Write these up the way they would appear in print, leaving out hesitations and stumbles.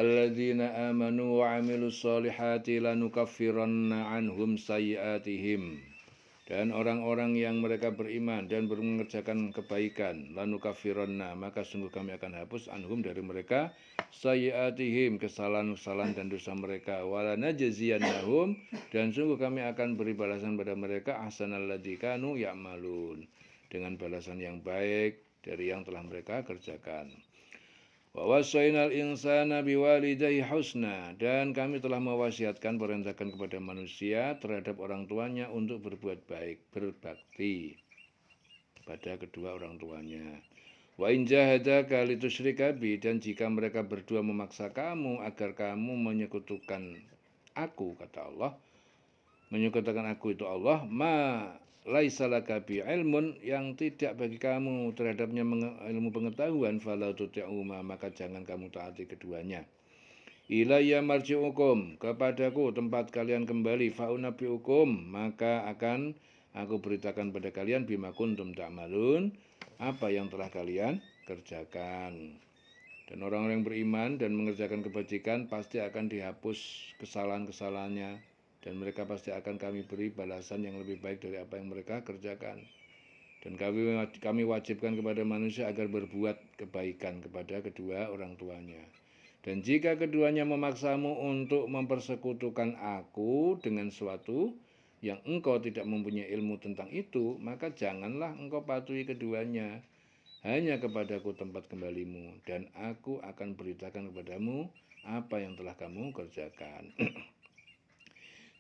Walladzina amanu wa 'amilus sholihati lanukaffiranna 'anhum sayyi'atihim. Dan orang-orang yang mereka beriman dan mengerjakan kebaikan, lanukaffiranna, maka sungguh kami akan hapus anhum dari mereka sayyi'atihim, kesalahan-kesalahan dan dosa mereka, walanajziyannahum, dan sungguh kami akan beri balasan pada mereka ahsanal ladzi kanu ya'malun, dengan balasan yang baik dari yang telah mereka kerjakan. Wa wasainal insana biwalidayhi husna, dan kami telah mewasiatkan, perintahkan kepada manusia terhadap orang tuanya untuk berbuat baik, berbakti pada kedua orang tuanya. Wa in jahadaka litusyrika bi, dan jika mereka berdua memaksa kamu agar kamu menyekutukan aku, kata Allah, menyekutukan aku itu Allah, laisa laka bi ilmun, yang tidak bagi kamu terhadapnya ilmu pengetahuan, fala tuti'uma, maka jangan kamu taati keduanya. Ilayya marji'ukum, kepadaku tempat kalian kembali, fa'unabbi'ukum, maka akan aku beritakan pada kalian bima kuntum ta'malun, apa yang telah kalian kerjakan. Dan orang-orang yang beriman dan mengerjakan kebajikan pasti akan dihapus kesalahan-kesalahannya, dan mereka pasti akan kami beri balasan yang lebih baik dari apa yang mereka kerjakan. Dan kami wajibkan kepada manusia agar berbuat kebaikan kepada kedua orang tuanya. Dan jika keduanya memaksamu untuk mempersekutukan aku dengan sesuatu yang engkau tidak mempunyai ilmu tentang itu, maka janganlah engkau patuhi keduanya. Hanya kepadaku tempat kembalimu, dan aku akan beritakan kepadamu apa yang telah kamu kerjakan.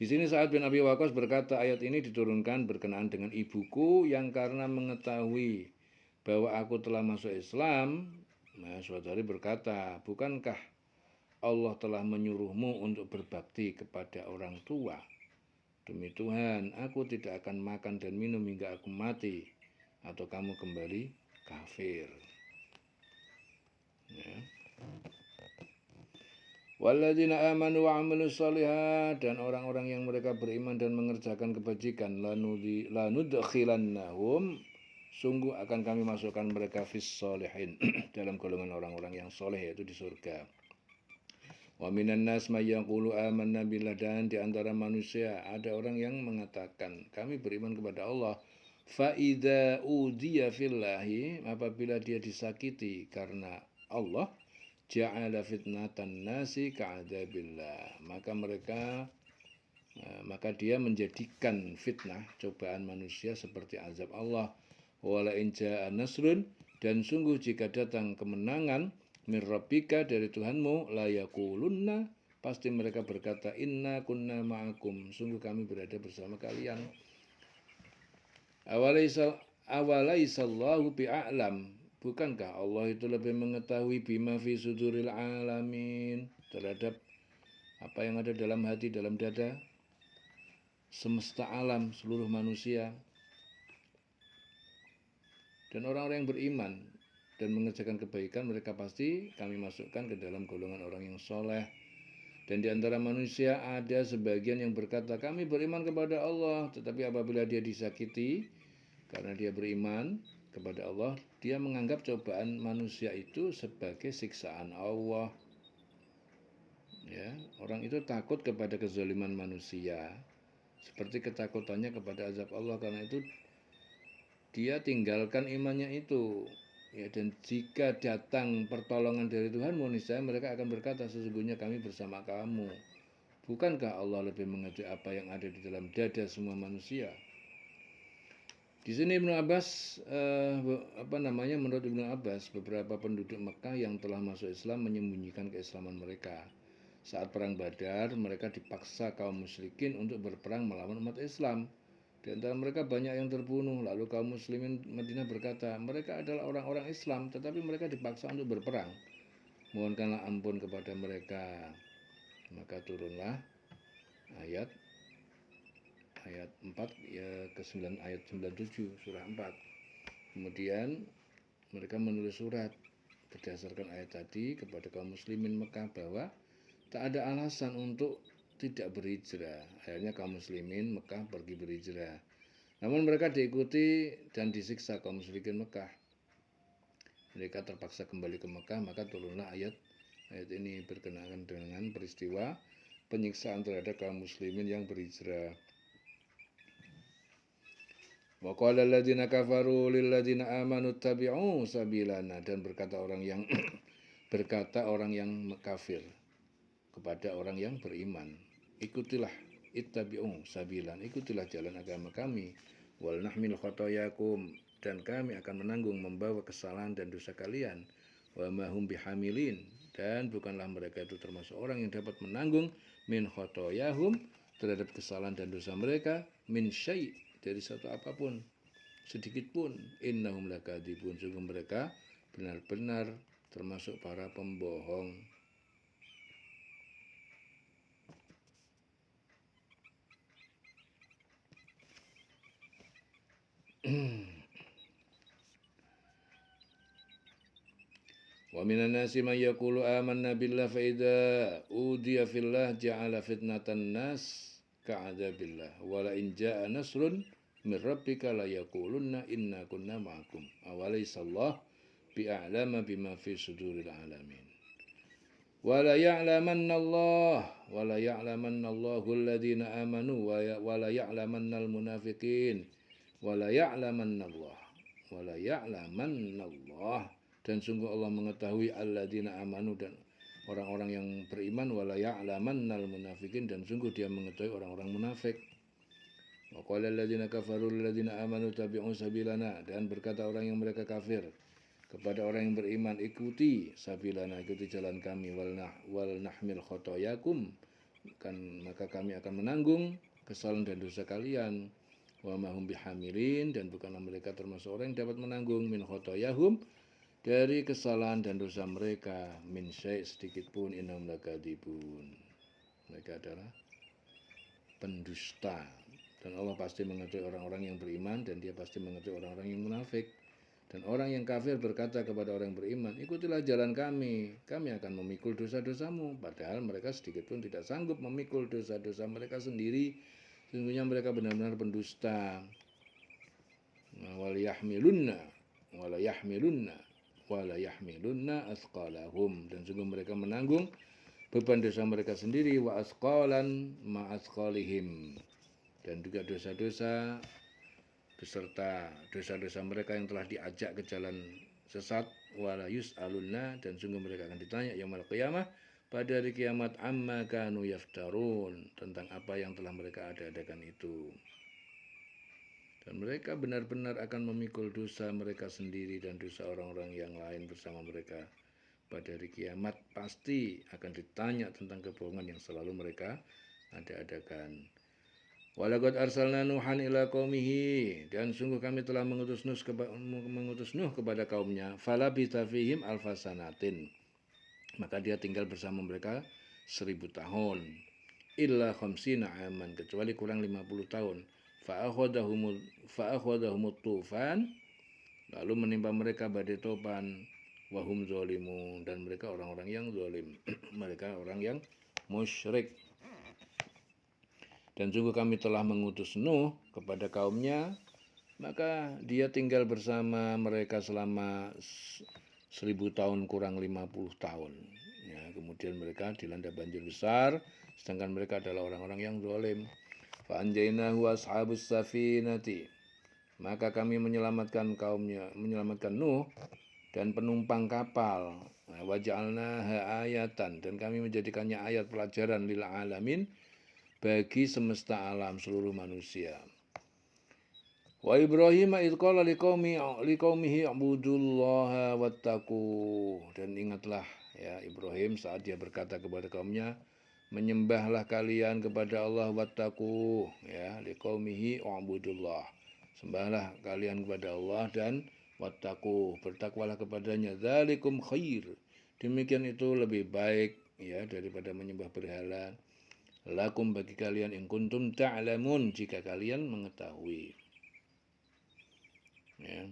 Di sini Sa'ad bin Abi Waqqas berkata, ayat ini diturunkan berkenaan dengan ibuku yang karena mengetahui bahwa aku telah masuk Islam, suatu hari berkata, bukankah Allah telah menyuruhmu untuk berbakti kepada orang tua? Demi Tuhan, aku tidak akan makan dan minum hingga aku mati, atau kamu kembali kafir. Ya. Walladzina amanu wa 'amilus sholihat, dan orang-orang yang mereka beriman dan mengerjakan kebajikan, lanudkhilannahum, sungguh akan kami masukkan mereka fis sholihin, dalam golongan orang-orang yang soleh, yaitu di surga. Wa minan nas may yaqulu amanna billah, dan di antara manusia ada orang yang mengatakan kami beriman kepada Allah. Fa idza udiya fillahi, apabila dia disakiti karena Allah, ja'ala fitnatan nasi ka'adzabillah, maka dia menjadikan fitnah, cobaan manusia seperti azab Allah. Wala in ja'a nasrun, dan sungguh jika datang kemenangan min rabbika, dari Tuhanmu, la yaqulunna, pasti mereka berkata, inna kunna ma'akum, sungguh kami berada bersama kalian. Awalaisallahu bi'a'lam, bukankah Allah itu lebih mengetahui bima fi suduril alamin, terhadap apa yang ada dalam hati, dalam dada semesta alam, seluruh manusia. Dan orang-orang yang beriman dan mengerjakan kebaikan, mereka pasti kami masukkan ke dalam golongan orang yang soleh. Dan di antara manusia ada sebagian yang berkata, kami beriman kepada Allah, tetapi apabila dia disakiti karena dia beriman kepada Allah, dia menganggap cobaan manusia itu sebagai siksaan Allah. Ya, orang itu takut kepada kezaliman manusia, seperti ketakutannya kepada azab Allah. Karena itu dia tinggalkan imannya itu. Ya, dan jika datang pertolongan dari Tuhanmu, niscaya mereka akan berkata, sesungguhnya kami bersama kamu. Bukankah Allah lebih mengetahui apa yang ada di dalam dada semua manusia? Di sini Ibnu Abbas, menurut Ibnu Abbas, beberapa penduduk Mekah yang telah masuk Islam menyembunyikan keislaman mereka. Saat perang Badar, mereka dipaksa kaum musyrikin untuk berperang melawan umat Islam. Di antara mereka banyak yang terbunuh. Lalu kaum muslimin Madinah berkata, mereka adalah orang-orang Islam, tetapi mereka dipaksa untuk berperang. Mohonkanlah ampun kepada mereka. Maka turunlah ayat 4 ya, ayat 97 surah 4. Kemudian mereka menulis surat berdasarkan ayat tadi kepada kaum muslimin Mekah bahwa tak ada alasan untuk tidak berhijrah. Akhirnya kaum muslimin Mekah pergi berhijrah. Namun mereka diikuti dan disiksa kaum musyrikin Mekah. Mereka terpaksa kembali ke Mekah, maka turunlah ayat Ayat ini berkenaan dengan peristiwa penyiksaan terhadap kaum muslimin yang berhijrah. Wa qala alladziina kafaru lil ladziina aamanu ittabi'u sabilana, dan berkata orang yang kafir kepada orang yang beriman, ikutilah ittabi'u sabilan, ikutilah jalan agama kami, wal nahmil khotoyakum, dan kami akan menanggung membawa kesalahan dan dosa kalian, wa ma hum bihamilin, dan bukanlah mereka itu termasuk orang yang dapat menanggung min khotoyahum, terhadap kesalahan dan dosa mereka, min syai', dari satu apapun, sedikit pun, innahum lakadzibun, sungguh mereka benar-benar termasuk para pembohong. Wa minan nasi may yaqulu amanna billah fa idza udiya fillah ja'ala fitnatan nas ka'adzabillah wa la in ja'a nasrun min rabbika la yaqulunna inna kunna ma'akum awalaysa Allah bi'a'lama bima fi suduril alamin. Wa la ya'lamanna Allahu alladhina amanu wa la ya'lamanna al-munafiqin wa la ya'lamanna Allah, dan sungguh Allah mengetahui alladzina amanu, dan orang-orang yang beriman, wala ya'lamannal munafiqin, dan sungguh dia mengetahui orang-orang munafik. Wa qala alladzina kafaru lil ladzina amanu tabi'u sabilana, dan berkata orang yang mereka kafir kepada orang yang beriman, ikuti sabilana, ikuti jalan kami, wal nahmil khotoyakum, kan maka kami akan menanggung kesalahan dan dosa kalian, wa mahum bihamilin, dan bukanlah mereka termasuk orang yang dapat menanggung min khotoyahum, dari kesalahan dan dosa mereka, min syai', sedikit pun, innahum lakadzibun, mereka adalah pendusta. Dan Allah pasti mengetahui orang-orang yang beriman, dan dia pasti mengetahui orang-orang yang munafik. Dan orang yang kafir berkata kepada orang yang beriman, ikutilah jalan kami akan memikul dosa-dosamu, padahal mereka sedikit pun tidak sanggup memikul dosa-dosa mereka sendiri. Sesungguhnya mereka benar-benar pendusta. Wala yahmilunna asqalahum, dan sungguh mereka menanggung beban dosa mereka sendiri, wa asqalan ma asqalihim, dan juga dosa-dosa beserta dosa-dosa mereka yang telah diajak ke jalan sesat, wala yus'alunna, dan sungguh mereka akan ditanya yaumul qiyamah, pada hari kiamat, amma kanu yaftarun, tentang apa yang telah mereka ada-adakan itu. Dan mereka benar-benar akan memikul dosa mereka sendiri dan dosa orang-orang yang lain bersama mereka. Pada hari kiamat pasti akan ditanya tentang kebohongan yang selalu mereka ada-adakan. Walaqad arsalna Nuhan ila qaumihi, dan sungguh kami telah mengutus Nuh kepada kaumnya, falabitha fihim alfasanatin, maka dia tinggal bersama mereka 1000 tahun, illa khamsina aman, kecuali kurang 50 tahun. Fa'akhadahumut tufan, lalu menimpa mereka badai topan, wahum zalimun, dan mereka orang-orang yang zalim, mereka orang yang musyrik. Dan sungguh kami telah mengutus Nuh kepada kaumnya, maka dia tinggal bersama mereka selama 1000 tahun kurang 50 tahun. Ya, kemudian mereka dilanda banjir besar, sedangkan mereka adalah orang-orang yang zalim. Fa'anjainahu ashabus safinati, maka kami menyelamatkan Nuh dan penumpang kapal. Waja'alnaha ayatan, dan kami menjadikannya ayat pelajaran lil alamin, bagi semesta alam, seluruh manusia. Wa Ibrahim idh qala liqaumihi ibudullaha wattaqu, dan ingatlah ya Ibrahim saat dia berkata kepada kaumnya, menyembahlah kalian kepada Allah, wattaqu, ya liqaumihi ibudullah, sembahlah kalian kepada Allah, dan wattaqu, bertakwalah kepadanya, dzalikum khair, demikian itu lebih baik ya daripada menyembah berhala, lakum, bagi kalian, in kuntum ta'lamun, jika kalian mengetahui. Ya.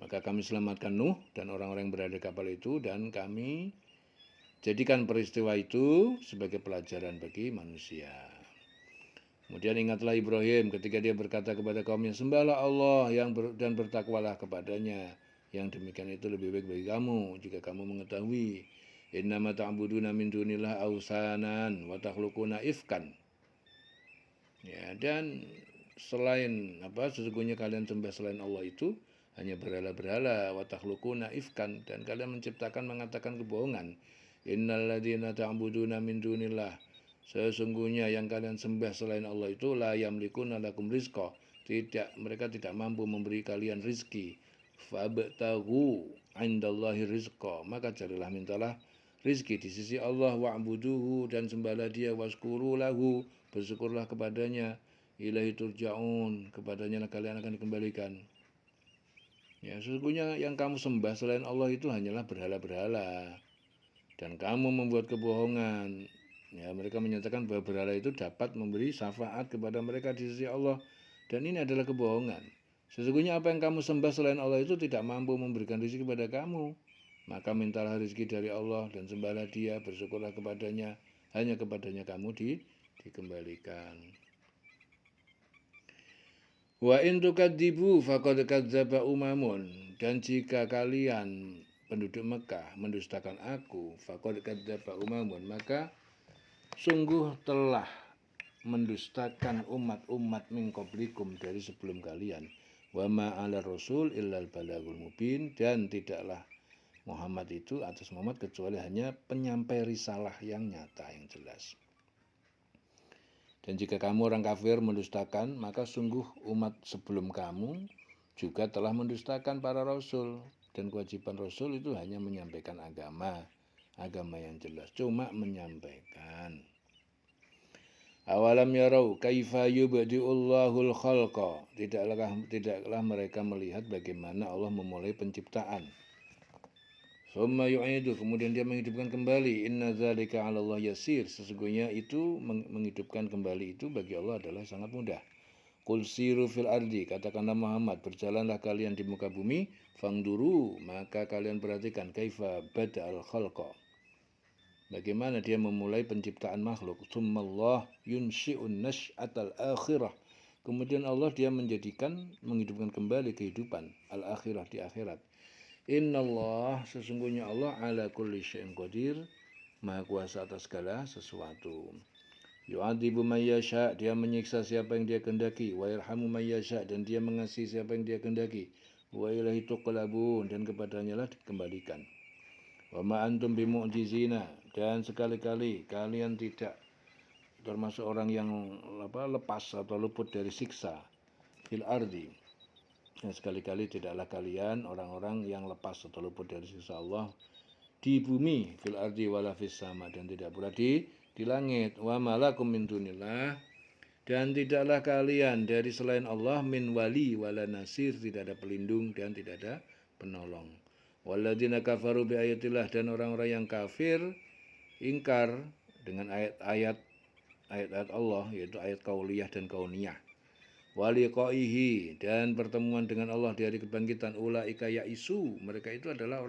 Maka kami selamatkan Nuh dan orang-orang yang berada di kapal itu, dan kami jadikan peristiwa itu sebagai pelajaran bagi manusia. Kemudian ingatlah Ibrahim ketika dia berkata kepada kaumnya, sembahlah Allah dan bertakwalah kepadanya, Yang demikian itu lebih baik bagi kamu jika kamu mengetahui. Innama ta'buduna min dunillah awsanan wa takhluquna ifkan. Ya, dan sesungguhnya kalian sembah selain Allah itu hanya berhala-berhala, wa takhluquna ifkan, dan kalian menciptakan mengatakan kebohongan. Innal ladzina ta'buduna min dunillah, sesungguhnya yang kalian sembah selain Allah itu la yamlikuna lakum rizqa, mereka tidak mampu memberi kalian rizki. Fabtaghu 'indallahi rizqa, maka carilah mintalah rizki di sisi Allah, wa'buduhu, dan sembahlah dia, waskuru lahu, bersyukurlah kepadanya, ilaihi turja'un, kepadanya kalian akan dikembalikan. Ya, sesungguhnya yang kamu sembah selain Allah itu hanyalah berhala-berhala, dan kamu membuat kebohongan. Ya, mereka menyatakan bahwa berhala itu dapat memberi syafaat kepada mereka di sisi Allah, dan ini adalah kebohongan. Sesungguhnya apa yang kamu sembah selain Allah itu tidak mampu memberikan rezeki kepada kamu. Maka mintalah rezeki dari Allah dan sembahlah dia, bersyukurlah kepadanya, hanya kepadanya kamu dikembalikan. Wa in tukadzibu faqad kadzdzaba umamun, dan jika kalian penduduk Mekah mendustakan aku, faqad kadzdzaba umamun, maka sungguh telah mendustakan umat-umat min qablikum, dari sebelum kalian. Wa ma 'ala rasul illal balagul mubin, dan tidaklah Muhammad itu, atas Muhammad, kecuali hanya penyampai risalah yang nyata, yang jelas. Dan jika kamu orang kafir mendustakan, maka sungguh umat sebelum kamu juga telah mendustakan para rasul. Dan kewajiban rasul itu hanya menyampaikan agama yang jelas, cuma menyampaikan. Awalam yarau kaifa yubdi'ullahul khalqa, tidaklah mereka melihat bagaimana Allah memulai penciptaan. Summa yu'idu, kemudian dia menghidupkan kembali. Inna dzalika 'ala Allah yasir, sesungguhnya itu menghidupkan kembali itu bagi Allah adalah sangat mudah. Qul siru fil ardi, katakanlah Muhammad, berjalanlah kalian di muka bumi, fangduru, maka kalian perhatikan, kaifa bada'al khalqa, bagaimana dia memulai penciptaan makhluk. Tsummallah yunshi'un nash'atal akhirah, kemudian Allah dia menghidupkan kembali kehidupan al-akhirah, di akhirat. Innallah, sesungguhnya Allah ala kulli syai'in qadir, maha kuasa atas segala sesuatu. Yu'adzibu may yasha, dia menyiksa siapa yang dia kehendaki, wa yarhamu may yasha, dan dia mengasihi siapa yang dia kehendaki, wa ilaihi tuqlabun, dan kepadanya lah dikembalikan. Wa ma antum bimu'jizina, dan sekali-kali kalian tidak termasuk orang yang lepas atau luput dari siksa fil ardi. Dan sekali-kali tidaklah kalian orang-orang yang lepas atau luput dari siksa Allah di bumi, fil ardi wala fis sama, dan tidak pula di langit. Wa malakum min dunillah, dan tidaklah kalian dari selain Allah min wali wala nasir, tidak ada pelindung dan tidak ada penolong. Walladzina kafaru bi ayatillah, dan orang-orang yang kafir ingkar dengan ayat-ayat Allah, yaitu ayat kauliyah dan kauniyah. Waliqaihi, dan pertemuan dengan Allah di hari kebangkitan. Ulaika yaisu, mereka itu adalah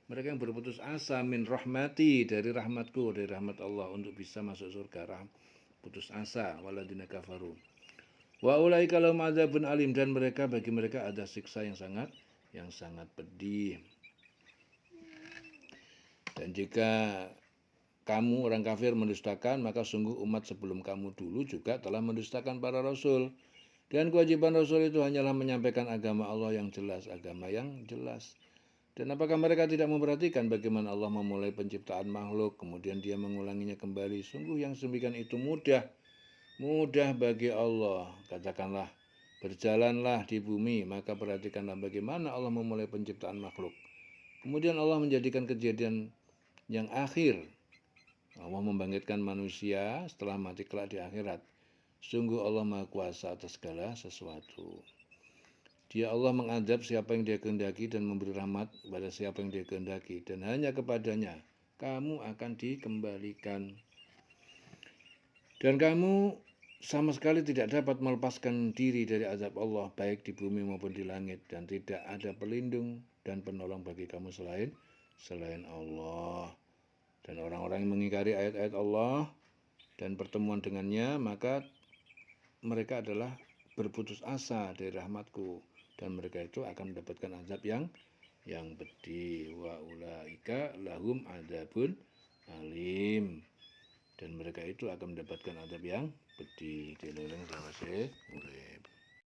mereka yang berputus asa, min rahmati, dari rahmatku, dari rahmat Allah, untuk bisa masuk surga. Putus asa, waladina kafaru. Wa ulaika lahum adzabun alim, dan bagi mereka ada siksa yang sangat pedih. Dan jika kamu orang kafir mendustakan, maka sungguh umat sebelum kamu dulu juga telah mendustakan para rasul. Dan kewajiban Rasul itu hanyalah menyampaikan agama Allah yang jelas, Dan apakah mereka tidak memperhatikan bagaimana Allah memulai penciptaan makhluk, kemudian dia mengulanginya kembali? Sungguh yang demikian itu mudah bagi Allah. Katakanlah, berjalanlah di bumi, maka perhatikanlah bagaimana Allah memulai penciptaan makhluk. Kemudian Allah menjadikan kejadian yang akhir. Allah membangkitkan manusia setelah mati kelak di akhirat. Sungguh Allah Maha Kuasa atas segala sesuatu. Dia Allah mengadab siapa yang dia kehendaki dan memberi rahmat kepada siapa yang dia kehendaki. Dan hanya kepadanya kamu akan dikembalikan. Dan kamu sama sekali tidak dapat melepaskan diri dari azab Allah, baik di bumi maupun di langit. Dan tidak ada pelindung dan penolong bagi kamu selain Allah. Dan orang-orang yang mengingkari ayat-ayat Allah dan pertemuan dengannya, maka mereka adalah berputus asa dari rahmatku, dan mereka itu akan mendapatkan azab yang yang pedih. Wa ulaika lahum adzabun alim, dan mereka itu akan mendapatkan azab yang pedih. Dileleng sama